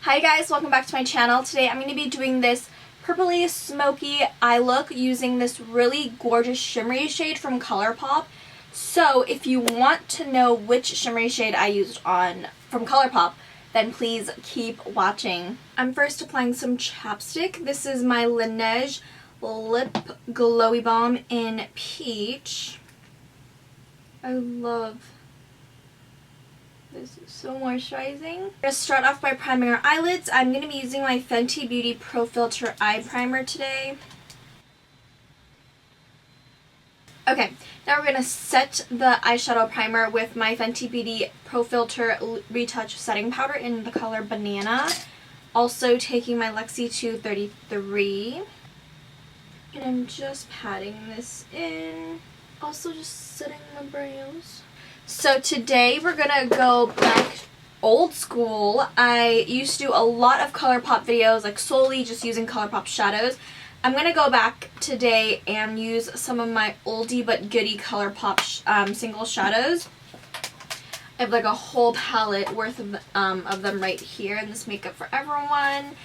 Hi guys, welcome back to my channel. Today I'm going to be doing this purpley smoky eye look using this really gorgeous shimmery shade from Colourpop. So if you want to know which shimmery shade I used from Colourpop, then please keep watching. I'm first applying some chapstick. This is my Laneige Lip Glowy Balm in Peach. I love this. Is so moisturizing. I'm going to start off by priming our eyelids. I'm going to be using my Fenty Beauty Pro Filt'r Eye Primer today. Okay, now we're going to set the eyeshadow primer with my Fenty Beauty Pro Filt'r Retouch Setting Powder in the color Banana. Also taking my Lexi 233. And I'm just patting this in. Also just setting my brows. So today we're gonna go back old school. I used to do a lot of Colourpop videos, like solely just using Colourpop shadows. I'm gonna go back today and use some of my oldie but goodie Colourpop single shadows. I have like a whole palette worth of them right here in this Makeup for Everyone.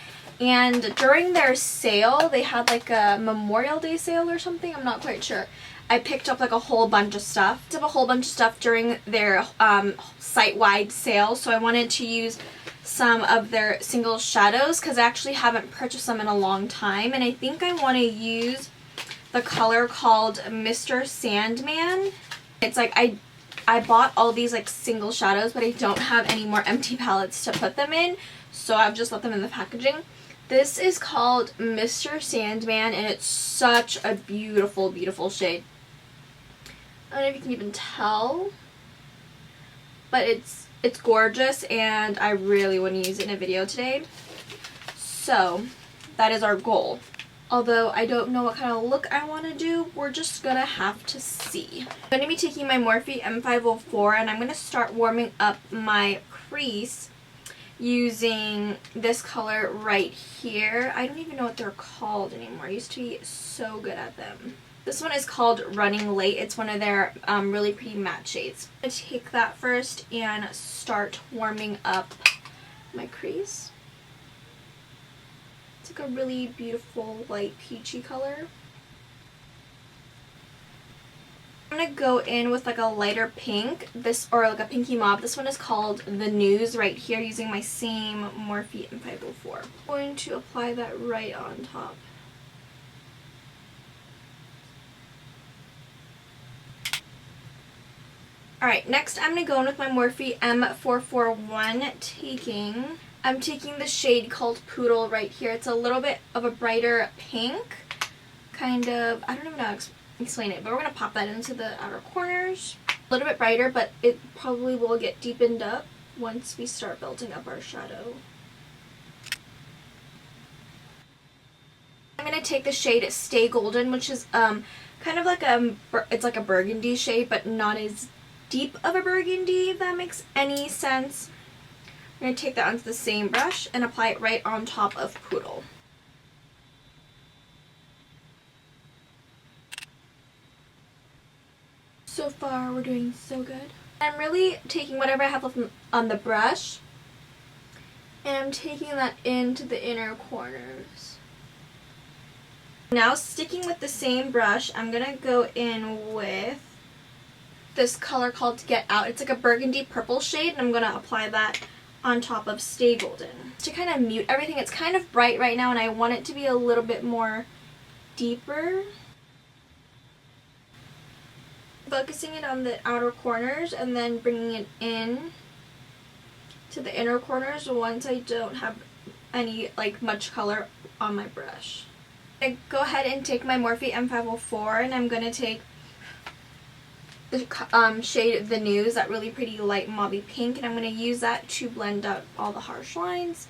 And during their sale, they had like a Memorial Day sale or something, I'm not quite sure. I picked up like a whole bunch of stuff. I picked up a whole bunch of stuff during their site-wide sale, so I wanted to use some of their single shadows because I actually haven't purchased them in a long time, and I think I want to use the color called Mr.Sandman. It's like I bought all these like single shadows, but I don't have any more empty palettes to put them in, so I've just left them in the packaging. This is called Mr.Sandman, and it's such a beautiful, beautiful shade. I don't know if you can even tell, but it's gorgeous, and I really want to use it in a video today. So that is our goal. Although I don't know what kind of look I want to do, we're just gonna have to see. I'm going to be taking my Morphe M504, and I'm going to start warming up my crease using this color right here. I don't even know what they're called anymore. I used to be so good at them. This one is called Running Late. It's one of their really pretty matte shades. I'm going to take that first and start warming up my crease. It's like a really beautiful light peachy color. I'm going to go in with like a lighter pink, or like a pinky mauve. This one is called The News right here, using my same Morphe M504. I'm going to apply that right on top. Alright, next I'm going to go in with my Morphe M441, I'm taking the shade called Poodle right here. It's a little bit of a brighter pink, kind of, I don't even know how to explain it, but we're going to pop that into the outer corners. A little bit brighter, but it probably will get deepened up once we start building up our shadow. I'm going to take the shade Stay Golden, which is kind of like it's like a burgundy shade, but not as deep of a burgundy, if that makes any sense. I'm going to take that onto the same brush and apply it right on top of Poodle. So far we're doing so good. I'm really taking whatever I have left on the brush, and I'm taking that into the inner corners. Now, sticking with the same brush, I'm going to go in with this color called Get Out. It's like a burgundy purple shade, and I'm going to apply that on top of Stay Golden. To kind of mute everything, it's kind of bright right now, and I want it to be a little bit more deeper. Focusing it on the outer corners and then bringing it in to the inner corners once I don't have any much color on my brush. I go ahead and take my Morphe M504, and I'm going to take the shade The News, that really pretty light mauvey pink, and I'm going to use that to blend out all the harsh lines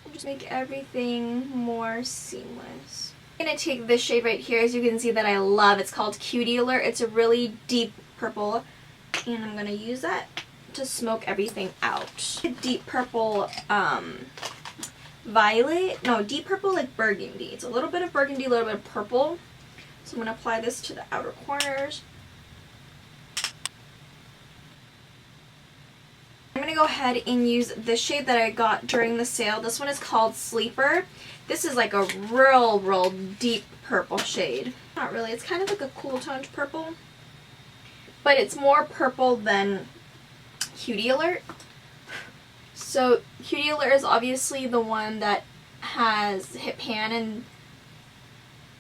and just make everything more seamless. I'm going to take this shade right here, as you can see, that I love. It's called Cutie Alert. It's a really deep purple, and I'm going to use that to smoke everything out. Deep purple deep purple like burgundy. It's a little bit of burgundy, a little bit of purple. So I'm going to apply this to the outer corners. I'm going to go ahead and use this shade that I got during the sale. This one is called Sleeper. This is like a real deep purple shade. Not really, it's kind of like a cool toned purple, but it's more purple than Cutie Alert. So Cutie Alert is obviously the one that has hit pan, and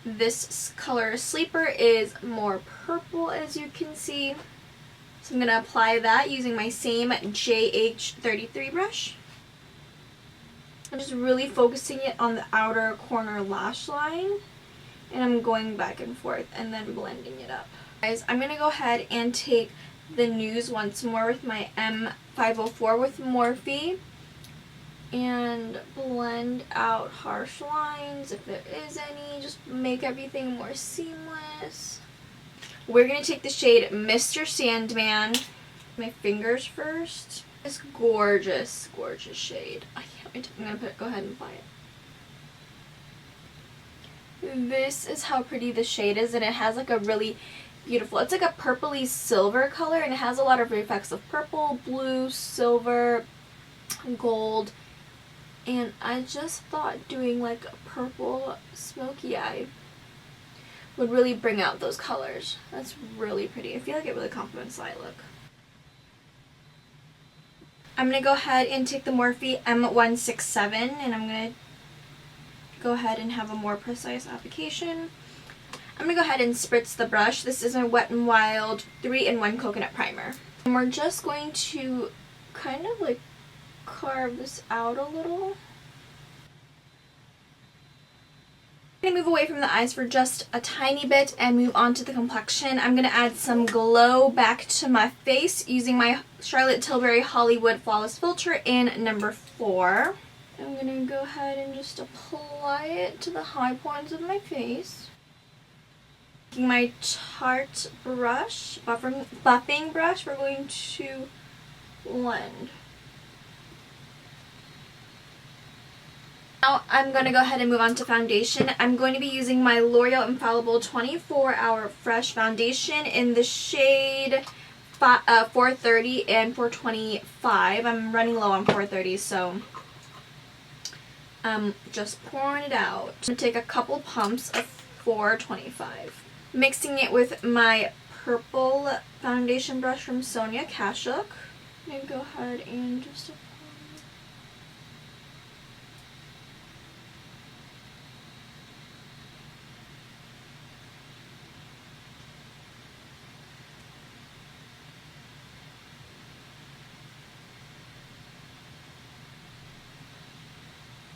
this color Sleeper is more purple, as you can see. So I'm going to apply that using my same JH33 brush. I'm just really focusing it on the outer corner lash line, and I'm going back and forth and then blending it up. Guys, I'm going to go ahead and take the News once more with my M504 with Morphe and blend out harsh lines if there is any, just make everything more seamless. We're going to take the shade Mr.Sandman, my fingers first. This gorgeous shade. I can't wait. I'm going to go ahead and apply it. This is how pretty the shade is, and it has like a really beautiful, it's like a purpley silver color, and it has a lot of effects of purple, blue, silver, gold, and I just thought doing like a purple smoky eye would really bring out those colors. That's really pretty. I feel like it really complements the eye look. I'm going to go ahead and take the Morphe M167, and I'm going to go ahead and have a more precise application. I'm going to go ahead and spritz the brush. This is my Wet n Wild 3-in-1 Coconut Primer. And we're just going to kind of like carve this out a little. I'm going to move away from the eyes for just a tiny bit and move on to the complexion. I'm going to add some glow back to my face using my Charlotte Tilbury Hollywood Flawless Filter in number 4. I'm going to go ahead and just apply it to the high points of my face. Taking my Tarte brush, buffing brush, we're going to blend. Now I'm going to go ahead and move on to foundation. I'm going to be using my L'Oreal Infallible 24-Hour Fresh Foundation in the shade 430 and 425. I'm running low on 430, so just pouring it out. I'm going to take a couple pumps of 425. Mixing it with my purple foundation brush from Sonia Kashuk. I'm going to go ahead and just apply.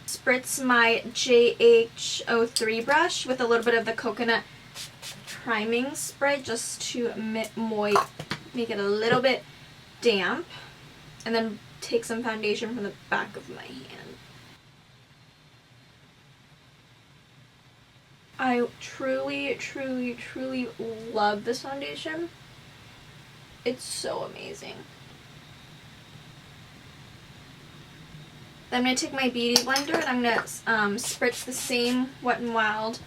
Spritz my JH03 brush with a little bit of the coconut priming spray just to make it a little bit damp, and then take some foundation from the back of my hand. I truly love this foundation. It's so amazing. Then I'm going to take my Beauty Blender and I'm going to spritz the same Wet n Wild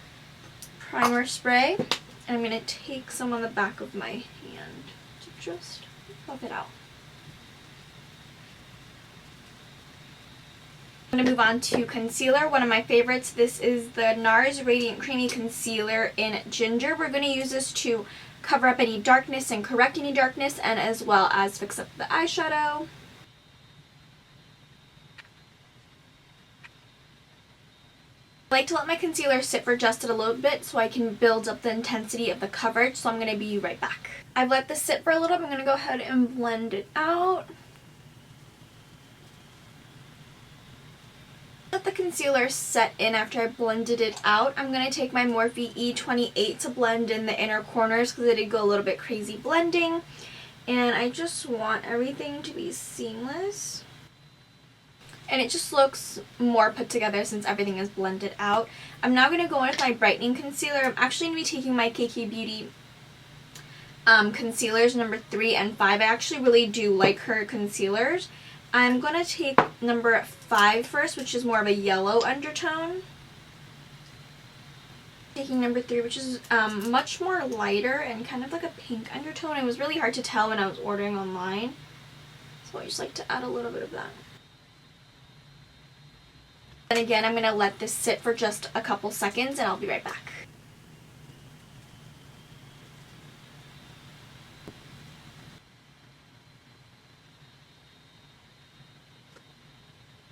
primer spray. And I'm going to take some on the back of my hand to just buff it out. I'm going to move on to concealer. One of my favorites. This is the NARS Radiant Creamy Concealer in Ginger. We're going to use this to cover up any darkness and correct any darkness, and as well as fix up the eyeshadow. I like to let my concealer sit for just a little bit so I can build up the intensity of the coverage, so I'm going to be right back. I've let this sit for a little bit. I'm going to go ahead and blend it out. Let the concealer set in after I blended it out. I'm going to take my Morphe E28 to blend in the inner corners because I did go a little bit crazy blending. And I just want everything to be seamless. And it just looks more put together since everything is blended out. I'm now going to go in with my brightening concealer. I'm actually going to be taking my KKW Beauty concealers number 3 and 5. I actually really do like her concealers. I'm going to take number 5 first, which is more of a yellow undertone. Taking number 3, which is much more lighter and kind of like a pink undertone. It was really hard to tell when I was ordering online. So So I just like to add a little bit of that. And again, I'm going to let this sit for just a couple seconds and I'll be right back.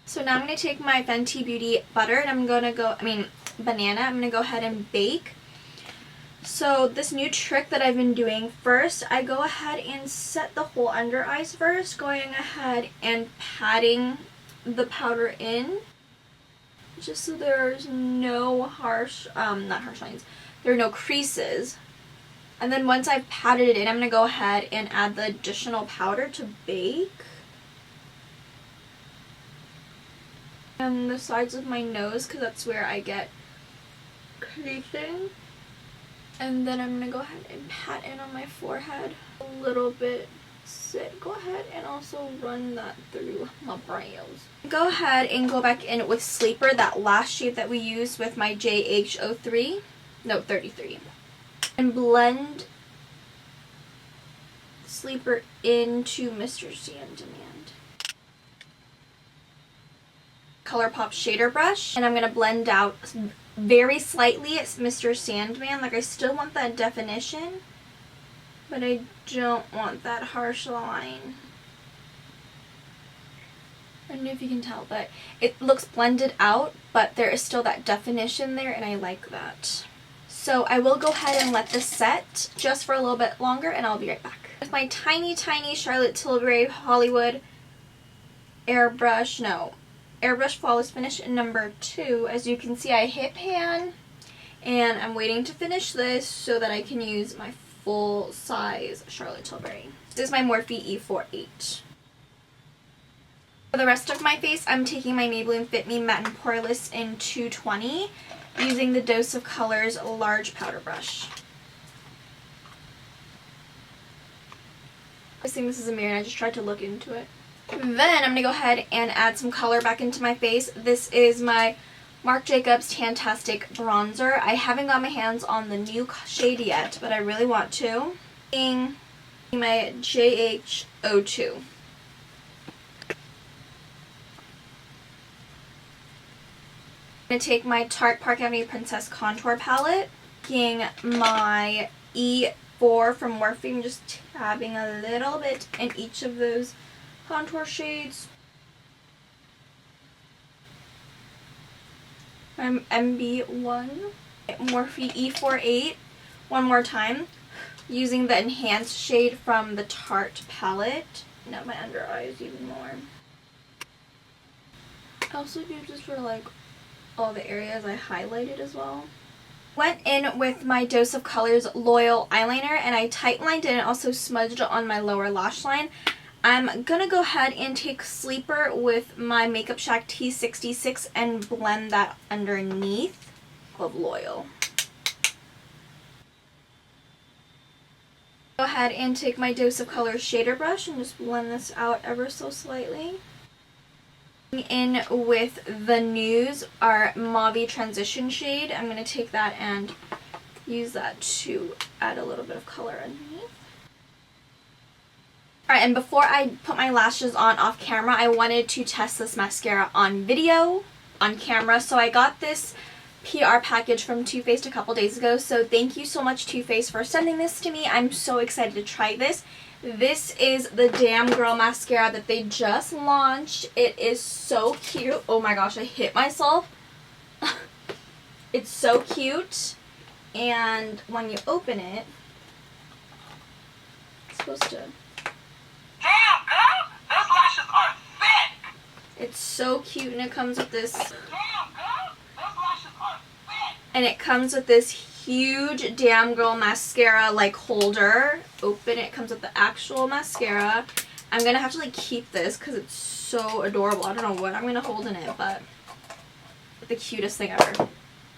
So now I'm going to take my Fenty Beauty butter and I'm going to banana. I'm going to go ahead and bake. So this new trick that I've been doing, first I go ahead and set the whole under eyes first, going ahead and patting the powder in, just so there's no not harsh lines, there are no creases. And then once I've patted it in, I'm going to go ahead and add the additional powder to bake. And the sides of my nose, because that's where I get creasing. And then I'm going to go ahead and pat in on my forehead a little bit. Go ahead and also run that through my brows. Go ahead and go back in with Sleeper, that last shade that we used with my JH03, no 33. And blend Sleeper into Mr.Sandman. Colourpop shader brush, and I'm going to blend out very slightly it's Mr.Sandman. Like, I still want that definition, but I don't want that harsh line. I don't know if you can tell, but it looks blended out, but there is still that definition there, and I like that. So I will go ahead and let this set just for a little bit longer, and I'll be right back. With my tiny, tiny Charlotte Tilbury Hollywood Airbrush Flawless Finish number 2. As you can see, I hit pan, and I'm waiting to finish this so that I can use my full size Charlotte Tilbury. This is my Morphe E48. For the rest of my face, I'm taking my Maybelline Fit Me Matte and Poreless in 220, using the Dose of Colors large powder brush. I think this is a mirror and I just tried to look into it. Then I'm going to go ahead and add some color back into my face. This is my Marc Jacobs Tantastic Bronzer. I haven't got my hands on the new shade yet, but I really want to. My JH02. I'm going to take my Tarte Park Avenue Princess Contour Palette, taking my E4 from Morphe, and just tabbing a little bit in each of those contour shades. I'm MB1, Morphe E48, one more time, using the enhanced shade from the Tarte palette. Now my under eyes even more. I also use this for like all the areas I highlighted as well. Went in with my Dose of Colors Loyal eyeliner and I tightlined it and also smudged it on my lower lash line. I'm gonna go ahead and take Sleeper with my Makeup Shack T66 and blend that underneath of Loyal. Go ahead and take my Dose of Colors shader brush and just blend this out ever so slightly. In with the News, our Mauve Transition shade. I'm gonna take that and use that to add a little bit of color underneath. Alright, and before I put my lashes on off camera, I wanted to test this mascara on video, on camera. So I got this PR package from Too Faced a couple days ago. So thank you so much, Too Faced, for sending this to me. I'm so excited to try this. This is the Damn Girl mascara that they just launched. It is so cute. Oh my gosh, I hit myself. It's so cute. And when you open it, it's supposed to... Damn, girl! Those lashes are thick! It's so cute, and it comes with this... Damn, girl! Those lashes are thick! And it comes with this huge Damn Girl mascara, like, holder. Open it, comes with the actual mascara. I'm gonna have to, like, keep this, because it's so adorable. I don't know what I'm gonna hold in it, but... the cutest thing ever.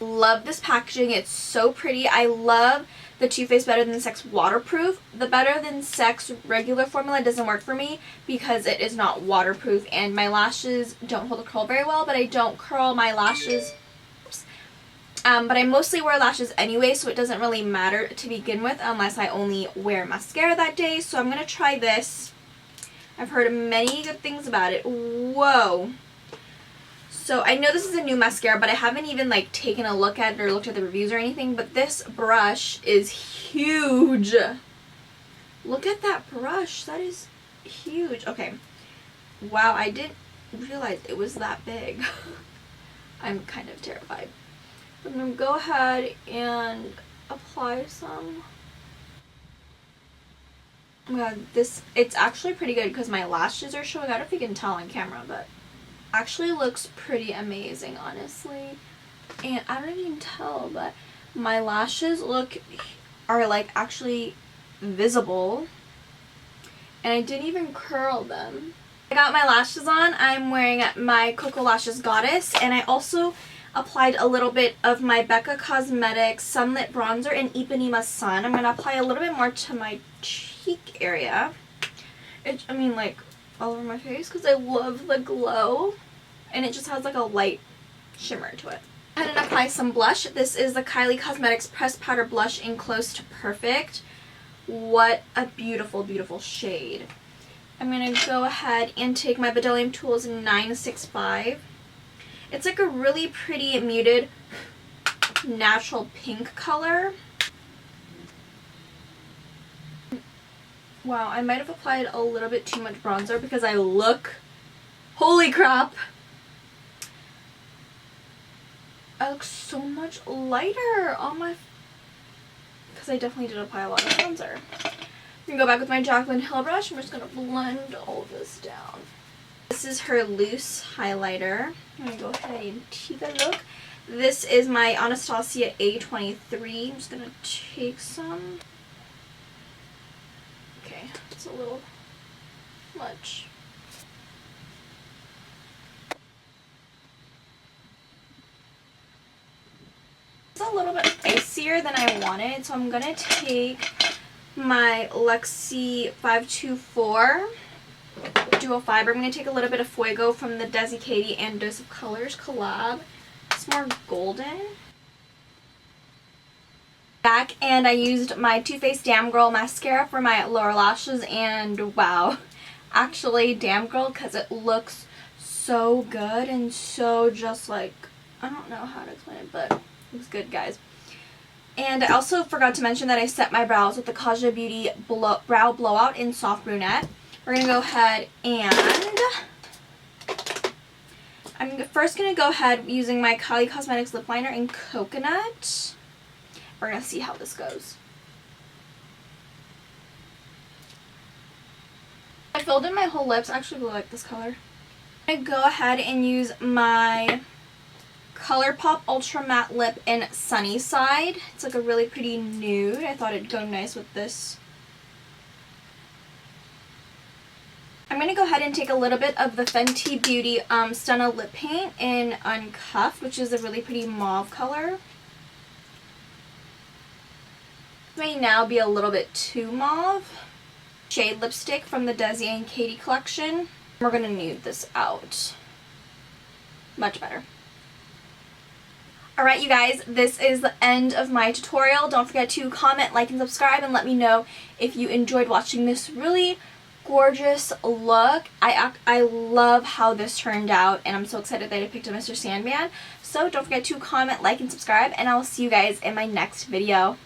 Love this packaging. It's so pretty. I love the Too Faced Better Than Sex waterproof. The Better Than Sex regular formula doesn't work for me because it is not waterproof and my lashes don't hold a curl very well, but I don't curl my lashes. Oops. But I mostly wear lashes anyway, so it doesn't really matter to begin with unless I only wear mascara that day. So I'm going to try this. I've heard many good things about it. Whoa. So I know this is a new mascara, but I haven't even like taken a look at it or looked at the reviews or anything, but this brush is huge. Look at that brush. That is huge. Okay. Wow, I didn't realize it was that big. I'm kind of terrified. I'm going to go ahead and apply some. Oh my god, it's actually pretty good because my lashes are showing. I don't know if you can tell on camera, but actually looks pretty amazing, honestly. And I don't know if you can tell, but my lashes are like actually visible. And I didn't even curl them. I got my lashes on. I'm wearing my KoKo Lashes Goddess, and I also applied a little bit of my Becca Cosmetics Sunlit Bronzer in Ipanema Sun. I'm going to apply a little bit more to my cheek area. I mean, like, all over my face because I love the glow. And it just has, like, a light shimmer to it. I'm going to apply some blush. This is the Kylie Cosmetics Pressed Powder Blush in Close to Perfect. What a beautiful, beautiful shade. I'm going to go ahead and take my Bdellium Tools 965. It's like a really pretty muted natural pink color. Wow, I might have applied a little bit too much bronzer because I look, holy crap, I look so much lighter on my, because I definitely did apply a lot of bronzer. I'm going to go back with my Jaclyn Hill brush. I'm just going to blend all of this down. This is her loose highlighter. I'm going to go ahead and take a look. This is my Anastasia A23. I'm just going to take some. Okay, it's a little much. It's a little bit icier than I wanted, so I'm going to take my Luxie 524 Duo Fiber. I'm going to take a little bit of Fuego from the Desi Katie and Dose of Colors collab. It's more golden. Back, and I used my Too Faced Damn Girl mascara for my lower lashes, and wow, actually Damn Girl, because it looks so good and so just like, I don't know how to explain it, but it looks good, guys. And I also forgot to mention that I set my brows with the KKW Beauty Brow Blowout in Soft Brunette. We're going to go ahead and I'm first going to go ahead using my Kylie Cosmetics Lip Liner in Coconut. We're going to see how this goes. I filled in my whole lips. I actually really like this color. I'm going to go ahead and use my Colourpop Ultra Matte Lip in Sunnyside. It's like a really pretty nude. I thought it'd go nice with this. I'm going to go ahead and take a little bit of the Fenty Beauty Stunna Lip Paint in Uncuffed, which is a really pretty mauve color. May now be a little bit too mauve. Shade lipstick from the Desi and Katie collection. We're going to nude this out. Much better. Alright, you guys, this is the end of my tutorial. Don't forget to comment, like, and subscribe, and let me know if you enjoyed watching this really gorgeous look. I love how this turned out, and I'm so excited that I picked up Mr. Sandman. So don't forget to comment, like, and subscribe, and I'll see you guys in my next video.